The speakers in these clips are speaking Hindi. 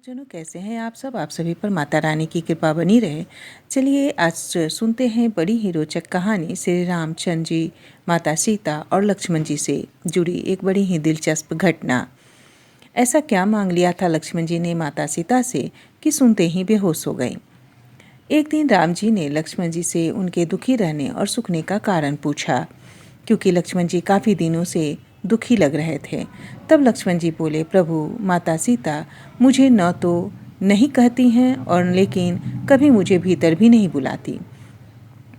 भक्तजनों, कैसे हैं आप सब। आप सभी पर माता रानी की कृपा बनी रहे। चलिए आज सुनते हैं बड़ी ही रोचक कहानी श्री रामचंद्र जी, माता सीता और लक्ष्मण जी से जुड़ी एक बड़ी ही दिलचस्प घटना। ऐसा क्या मांग लिया था लक्ष्मण जी ने माता सीता से कि सुनते ही बेहोश हो गए। एक दिन राम जी ने लक्ष्मण जी से उनके दुखी रहने और सुखने का कारण पूछा, क्योंकि लक्ष्मण जी काफ़ी दिनों से दुखी लग रहे थे। तब लक्ष्मण जी बोले, प्रभु, माता सीता मुझे न तो नहीं कहती हैं और लेकिन कभी मुझे भीतर भी नहीं बुलाती।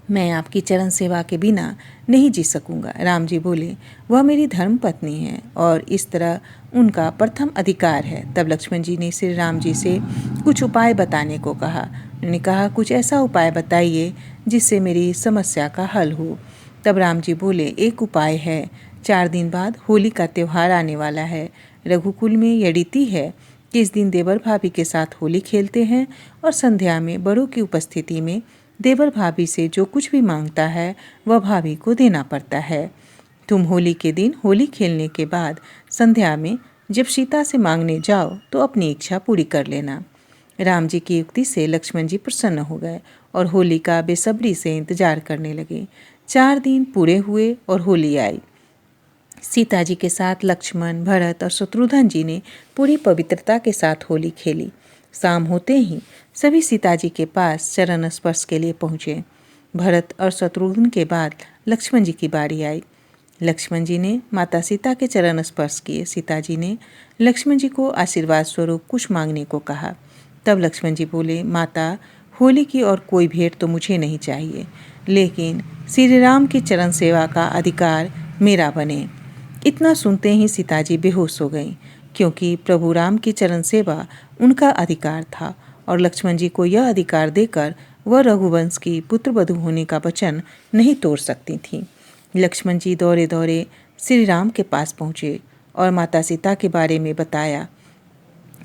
मैं आपकी चरण सेवा के बिना नहीं जी सकूंगा। राम जी बोले, वह मेरी धर्म पत्नी है और इस तरह उनका प्रथम अधिकार है। तब लक्ष्मण जी ने श्री राम जी से कुछ उपाय बताने को कहा। उन्होंने कहा, कुछ ऐसा उपाय बताइए जिससे मेरी समस्या का हल हो। तब राम जी बोले, एक उपाय है। 4 दिन बाद होली का त्यौहार आने वाला है। रघुकुल में यह रीति है कि इस दिन देवर भाभी के साथ होली खेलते हैं और संध्या में बड़ों की उपस्थिति में देवर भाभी से जो कुछ भी मांगता है वह भाभी को देना पड़ता है। तुम होली के दिन होली खेलने के बाद संध्या में जब सीता से मांगने जाओ तो अपनी इच्छा पूरी कर लेना। राम जी की युक्ति से लक्ष्मण जी प्रसन्न हो गए और होली का बेसब्री से इंतजार करने लगे। 4 दिन पूरे हुए और होली आई। सीता जी के साथ लक्ष्मण, भरत और शत्रुघ्न जी ने पूरी पवित्रता के साथ होली खेली। शाम होते ही सभी सीता जी के पास चरण स्पर्श के लिए पहुँचे। भरत और शत्रुघ्न के बाद लक्ष्मण जी की बारी आई। लक्ष्मण जी ने माता सीता के चरण स्पर्श किए। सीता जी ने लक्ष्मण जी को आशीर्वाद स्वरूप कुछ मांगने को कहा। तब लक्ष्मण जी बोले, माता, होली की और कोई भेंट तो मुझे नहीं चाहिए, लेकिन श्री राम की चरण सेवा का अधिकार मेरा बने। इतना सुनते ही सीता जी बेहोश हो गईं, क्योंकि प्रभु राम की चरण सेवा उनका अधिकार था और लक्ष्मण जी को यह अधिकार देकर वह रघुवंश की पुत्रवधू होने का वचन नहीं तोड़ सकती थीं। लक्ष्मण जी दौड़े दौड़े श्री राम के पास पहुँचे और माता सीता के बारे में बताया।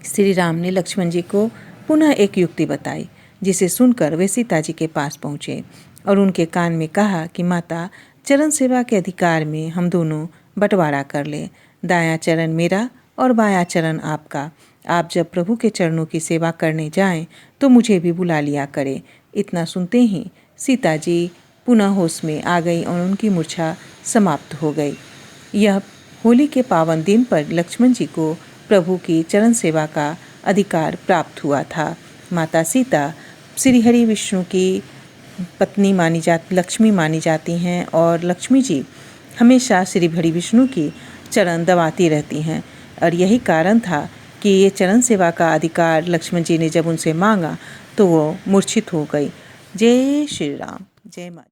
श्री राम ने लक्ष्मण जी को पुनः एक युक्ति बताई, जिसे सुनकर वे सीता जी के पास पहुँचे और उनके कान में कहा कि माता, चरण सेवा के अधिकार में हम दोनों बंटवारा कर ले। दायां चरण मेरा और बायां चरण आपका। आप जब प्रभु के चरणों की सेवा करने जाएं तो मुझे भी बुला लिया करें। इतना सुनते ही सीता जी पुनः होश में आ गई और उनकी मूर्छा समाप्त हो गई। यह होली के पावन दिन पर लक्ष्मण जी को प्रभु की चरण सेवा का अधिकार प्राप्त हुआ था। माता सीता श्री हरि विष्णु की पत्नी लक्ष्मी मानी जाती हैं और लक्ष्मी जी हमेशा श्री हरि विष्णु की चरण दबाती रहती हैं। और यही कारण था कि ये चरण सेवा का अधिकार लक्ष्मण जी ने जब उनसे मांगा तो वो मूर्छित हो गई। जय श्री राम, जय माता।